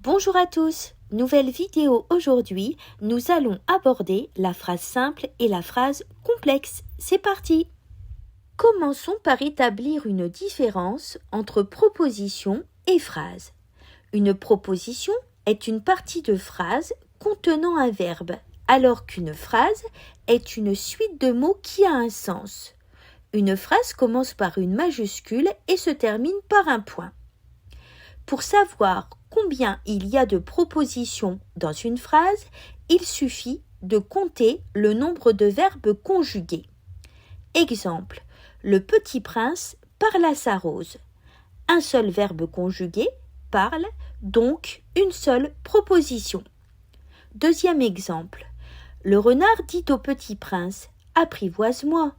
Bonjour à tous, nouvelle vidéo aujourd'hui, nous allons aborder la phrase simple et la phrase complexe. C'est parti! Commençons par établir une différence entre proposition et phrase. Une proposition est une partie de phrase contenant un verbe, alors qu'une phrase est une suite de mots qui a un sens. Une phrase commence par une majuscule et se termine par un point. Pour savoir combien il y a de propositions dans une phrase, il suffit de compter le nombre de verbes conjugués. Exemple, le petit prince parle à sa rose. Un seul verbe conjugué, parle, donc une seule proposition. Deuxième exemple, le renard dit au petit prince « apprivoise-moi ».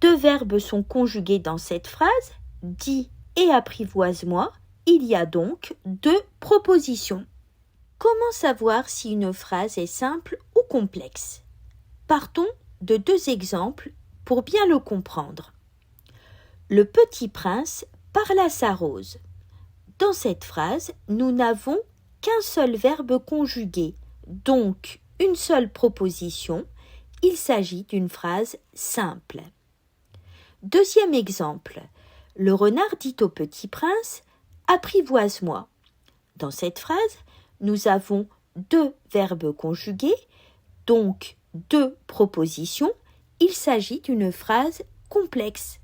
Deux verbes sont conjugués dans cette phrase, « dis » et « apprivoise-moi ». Il y a donc deux propositions. Comment savoir si une phrase est simple ou complexe? Partons de deux exemples pour bien le comprendre. Le petit prince parle à sa rose. Dans cette phrase, nous n'avons qu'un seul verbe conjugué, donc une seule proposition. Il s'agit d'une phrase simple. Deuxième exemple. Le renard dit au petit prince « apprivoise-moi ». Dans cette phrase, nous avons deux verbes conjugués, donc deux propositions. Il s'agit d'une phrase complexe.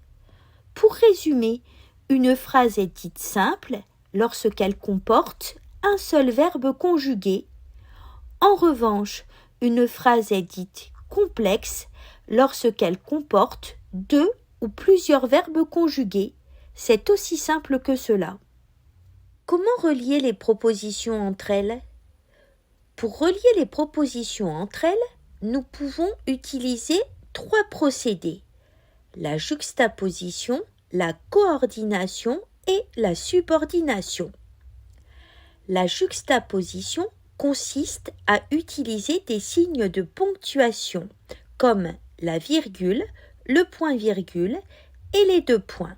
Pour résumer, une phrase est dite simple lorsqu'elle comporte un seul verbe conjugué. En revanche, une phrase est dite complexe lorsqu'elle comporte deux ou plusieurs verbes conjugués. C'est aussi simple que cela. Comment relier les propositions entre elles? Pour relier les propositions entre elles, nous pouvons utiliser trois procédés: la juxtaposition, la coordination et la subordination. La juxtaposition consiste à utiliser des signes de ponctuation comme la virgule, le point-virgule et les deux points.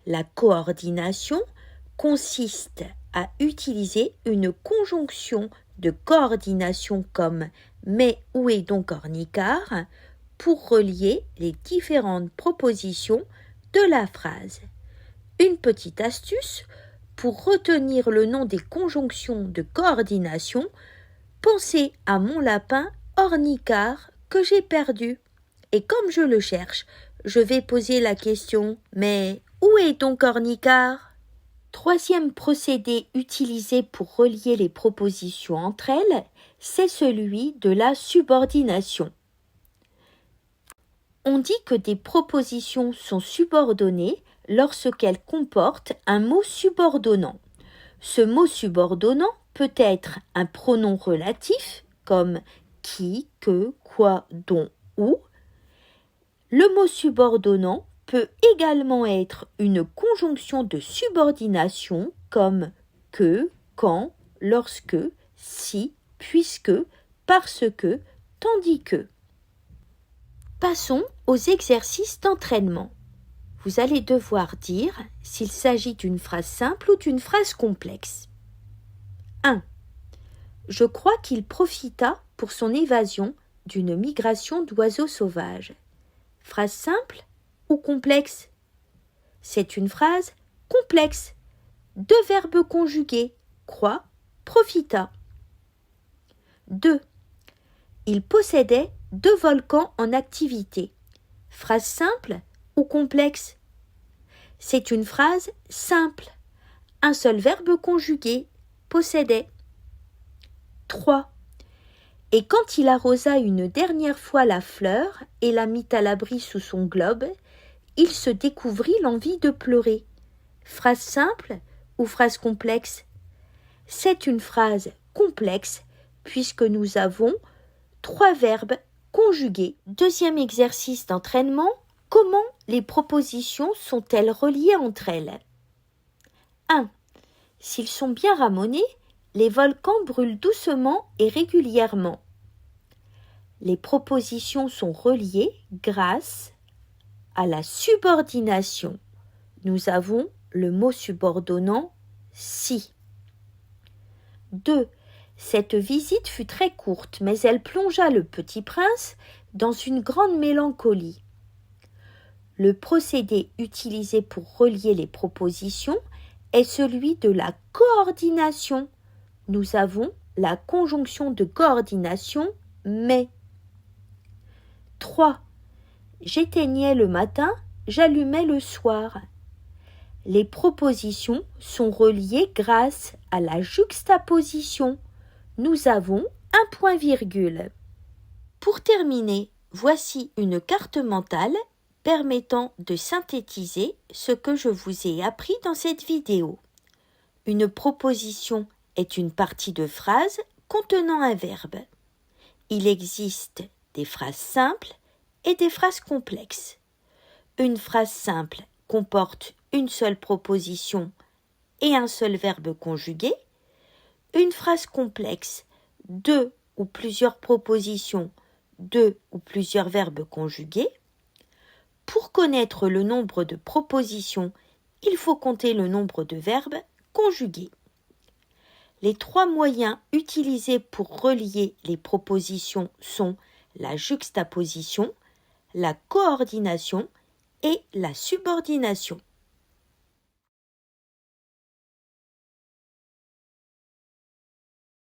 La coordination consiste à utiliser une conjonction de coordination comme « mais où est donc Ornicard » pour relier les différentes propositions de la phrase. Une petite astuce pour retenir le nom des conjonctions de coordination, pensez à mon lapin Ornicard que j'ai perdu. Et comme je le cherche, je vais poser la question « mais où est donc Ornicard ?» Troisième procédé utilisé pour relier les propositions entre elles, c'est celui de la subordination. On dit que des propositions sont subordonnées lorsqu'elles comportent un mot subordonnant. Ce mot subordonnant peut être un pronom relatif comme qui, que, quoi, dont, où. Le mot subordonnant peut également être une conjonction de subordination comme que, quand, lorsque, si, puisque, parce que, tandis que. Passons aux exercices d'entraînement. Vous allez devoir dire s'il s'agit d'une phrase simple ou d'une phrase complexe. 1. Je crois qu'il profita pour son évasion d'une migration d'oiseaux sauvages. Phrase simple ou complexe? C'est une phrase complexe. Deux verbes conjugués, croit, profita. 2. Il possédait deux volcans en activité. Phrase simple ou complexe? C'est une phrase simple. Un seul verbe conjugué, possédait. 3. Et quand il arrosa une dernière fois la fleur et la mit à l'abri sous son globe, il se découvrit l'envie de pleurer. Phrase simple ou phrase complexe? C'est une phrase complexe puisque nous avons trois verbes conjugués. Deuxième exercice d'entraînement, comment les propositions sont-elles reliées entre elles? 1. S'ils sont bien ramonés, les volcans brûlent doucement et régulièrement. Les propositions sont reliées grâce à la subordination. Nous avons le mot subordonnant si. 2. Cette visite fut très courte, mais elle plongea le petit prince dans une grande mélancolie. Le procédé utilisé pour relier les propositions est celui de la coordination. Nous avons la conjonction de coordination mais. 3. J'éteignais le matin, j'allumais le soir. Les propositions sont reliées grâce à la juxtaposition. Nous avons un point-virgule. Pour terminer, voici une carte mentale permettant de synthétiser ce que je vous ai appris dans cette vidéo. Une proposition est une partie de phrase contenant un verbe. Il existe des phrases simples et des phrases complexes. Une phrase simple comporte une seule proposition et un seul verbe conjugué. Une phrase complexe, deux ou plusieurs propositions, deux ou plusieurs verbes conjugués. Pour connaître le nombre de propositions, il faut compter le nombre de verbes conjugués. Les 3 moyens utilisés pour relier les propositions sont la juxtaposition, la coordination et la subordination.